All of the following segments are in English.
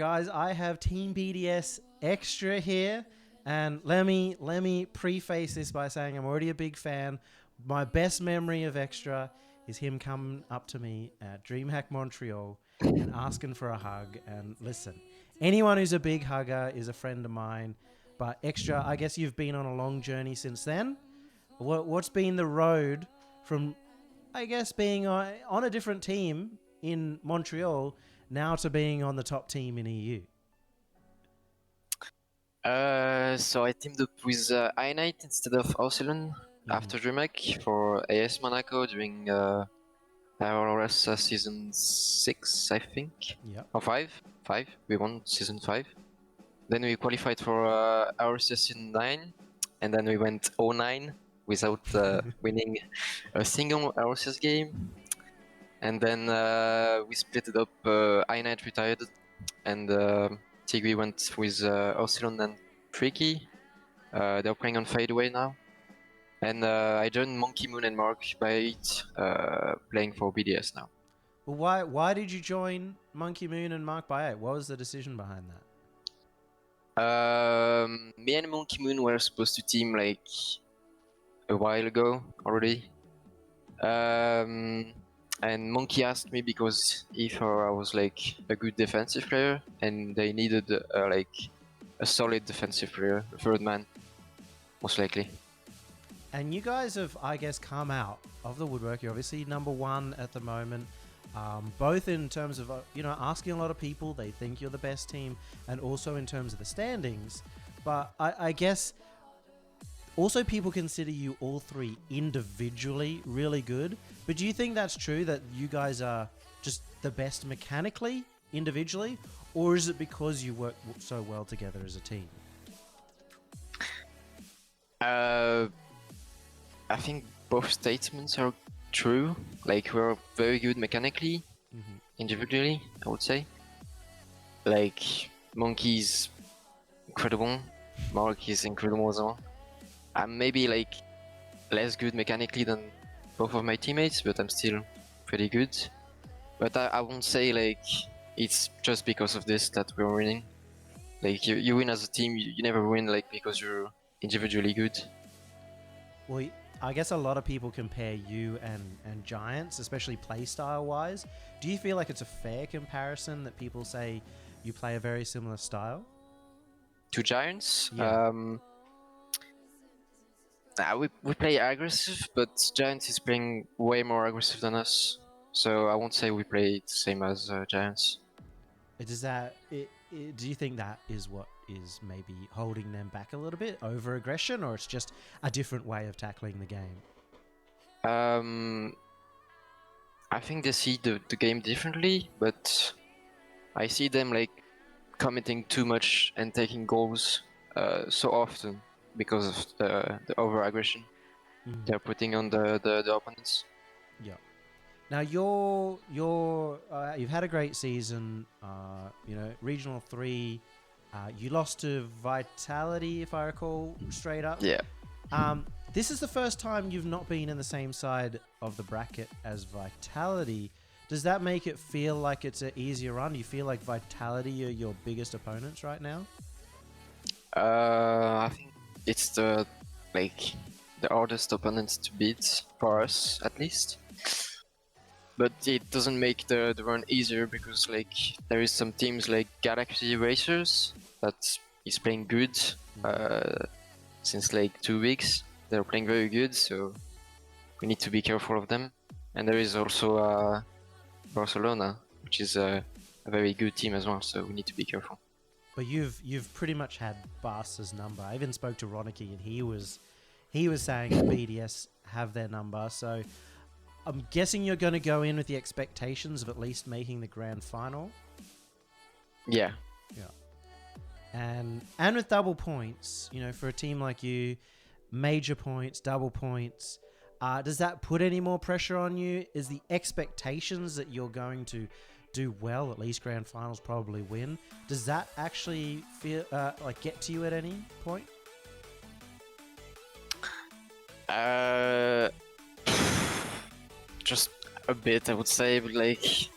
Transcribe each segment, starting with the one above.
Guys, I have Team BDS extra here, and let me preface this by saying I'm already a big fan. My best memory of extra is him coming up to me at DreamHack Montreal and asking for a hug. And listen, anyone who's a big hugger is a friend of mine. But extra, I guess you've been on a long journey since then. What's been the road from, I guess, being on a different team in Montreal now to being on the top team in EU? So I teamed up with iKnight instead of Arcelon after DreamHack for AS Monaco during RLCS season 6, I think. Yep. Or 5. 5. We won season 5. Then we qualified for RLCS season 9. And then we went 0-9 without winning a single RLCS game. And then we split it up. iKnight retired. And Tigui went with Arcelon and Tricky. They're playing on Fadeaway now. And I joined Monkey Moon and Mark by 8, playing for BDS now. Well, why did you join Monkey Moon and Mark by 8? What was the decision behind that? Me and Monkey Moon were supposed to team like a while ago already. And Monkey asked me because he thought I was like a good defensive player, and they needed like a solid defensive player, a third man, most likely. And you guys have, I guess, come out of the woodwork. You're obviously number one at the moment, both in terms of, asking a lot of people. They think you're the best team, and also in terms of the standings. But I guess also people consider you all three individually really good. But do you think that's true, that you guys are just the best mechanically, individually? Or is it because you work so well together as a team? I think both statements are true. Like, we're very good mechanically, individually, I would say. Like, Monkey's incredible, Mark is incredible as well. I'm maybe like less good mechanically than both of my teammates, but I'm still pretty good. But I won't say like it's just because of this that we're winning. Like, you win as a team, you never win like because you're individually good. Well, I guess a lot of people compare you and Giants, especially playstyle wise. Do you feel like it's a fair comparison that people say you play a very similar style? To Giants? Yeah. We play aggressive, but Giants is playing way more aggressive than us. So I won't say we play the same as Giants. Do you think that is what is maybe holding them back a little bit, over aggression, or it's just a different way of tackling the game? I think they see the game differently, but I see them like committing too much and taking goals so often because of the over aggression they're putting on the opponents. Yeah. Now you've had a great season. Regional 3. You lost to Vitality, if I recall straight up. Yeah. This is the first time you've not been in the same side of the bracket as Vitality. Does that make it feel like it's an easier run? Do you feel like Vitality are your biggest opponents right now? I think it's the hardest opponents to beat for us, at least. But it doesn't make the run easier because like there is some teams like Galaxy Racers that is playing good since like 2 weeks. They're playing very good, so we need to be careful of them. And there is also Barcelona, which is a very good team as well, so we need to be careful. But you've pretty much had Barca's number. I even spoke to Ronicky, and he was saying that BDS have their number. So I'm guessing you're going to go in with the expectations of at least making the grand final. Yeah. And with double points, for a team like you, major points, double points, does that put any more pressure on you? Is the expectations that you're going to do well, at least grand finals, probably win, does that actually feel get to you at any point? Just a bit, I would say, but like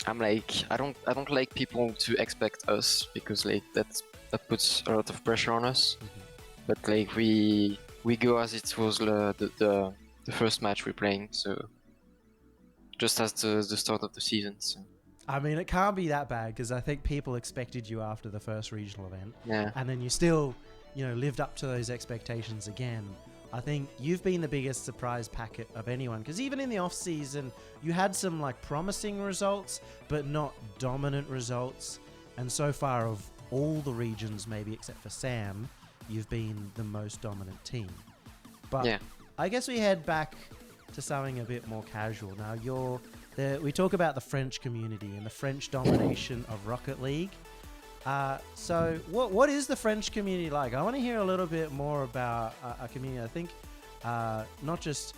I'm like I don't like people to expect us because like that puts a lot of pressure on us. But like we go as it was the first match we're playing, so just as the start of the season. So I mean, it can't be that bad because I think people expected you after the first regional event, yeah, and then you still, lived up to those expectations again. I think you've been the biggest surprise packet of anyone because even in the off season, you had some like promising results, but not dominant results. And so far, of all the regions, maybe except for Sam, you've been the most dominant team. But yeah. I guess we head back to something a bit more casual. Now, we talk about the French community and the French domination of Rocket League. So what is the French community like? I want to hear a little bit more about a community. I think not just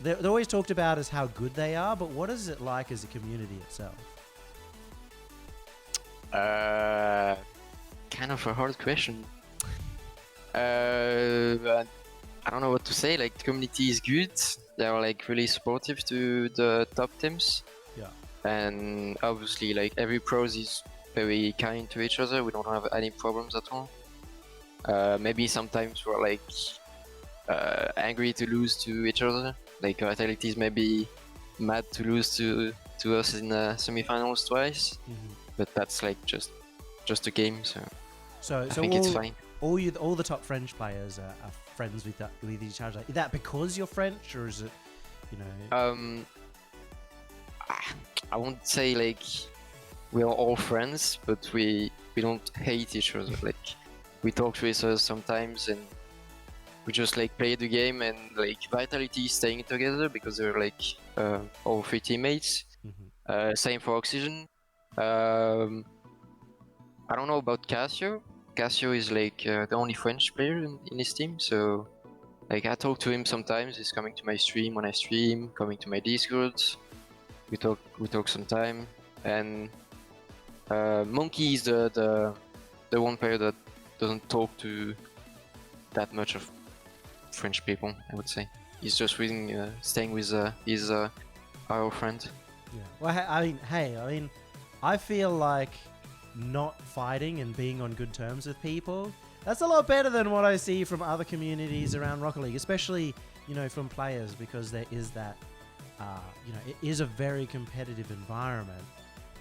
they're always talked about as how good they are, but what is it like as a community itself? Kind of a hard question. I don't know what to say. Like the community is good. They are like really supportive to the top teams. Yeah. And obviously, like every pros is very kind to each other. We don't have any problems at all. Maybe sometimes we're like angry to lose to each other. Like Vitality is maybe mad to lose to us in the semifinals twice. But that's like just a game. So I think it's fine. All the top French players are friends with each other. Is that because you're French, or is it, I won't say like we are all friends, but we don't hate each other. Like we talk to each other sometimes, and we just like play the game, and like Vitality is staying together because they're like all three teammates. Same for Oxygen. I don't know about Casio. Casio is like the only French player in his team, so like I talk to him sometimes. He's coming to my stream when I stream, coming to my Discord. We talk sometime, and Monkey is the one player that doesn't talk to that much of French people. I would say he's just staying with his our friend. Yeah. Well, I mean, I feel like not fighting and being on good terms with people, that's a lot better than what I see from other communities around Rocket League, especially, from players, because there is that, it is a very competitive environment.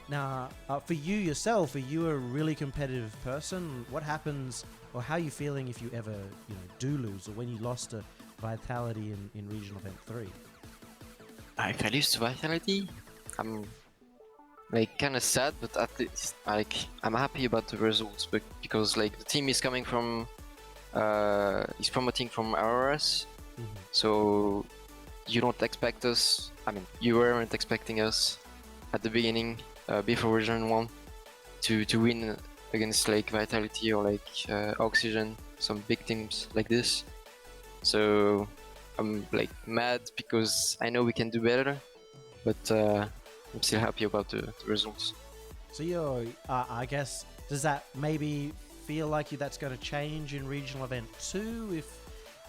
Now, for you yourself, are you a really competitive person? What happens, or how are you feeling if you ever, do lose, or when you lost to Vitality in Regional Event 3? If I lose to Vitality, I'm like kind of sad, but at least like I'm happy about the results, but because like the team is coming from is promoting from RLCS, so you don't expect us. I mean, you weren't expecting us at the beginning before Region 1 to win against like Vitality or like Oxygen, some big teams like this. So I'm like mad because I know we can do better, but I'm still happy about the results. So you're, I guess, does that maybe feel like that's going to change in Regional Event 2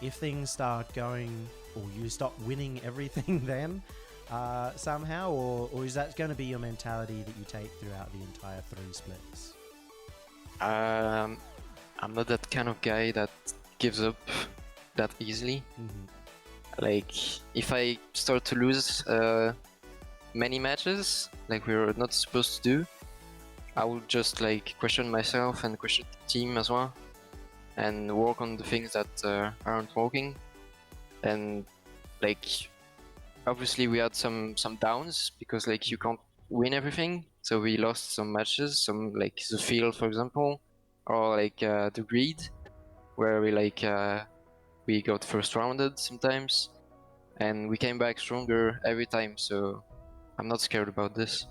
if things start going, or you stop winning everything then somehow, or is that going to be your mentality that you take throughout the entire 3 splits? I'm not that kind of guy that gives up that easily. Like if I start to lose many matches like we're not supposed to do, I will just like question myself and question the team as well, and work on the things that aren't working. And like obviously we had some downs because like you can't win everything, so we lost some matches, some like the field for example, or like the greed, where we got first rounded sometimes, and we came back stronger every time, so I'm not scared about this.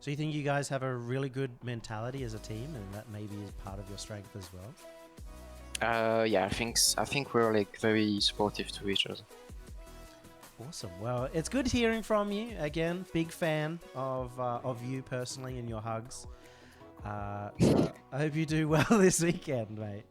So you think you guys have a really good mentality as a team, and that maybe is part of your strength as well? Yeah, I think we're like very supportive to each other. Awesome. Well, it's good hearing from you again. Big fan of you personally and your hugs. So I hope you do well this weekend, mate.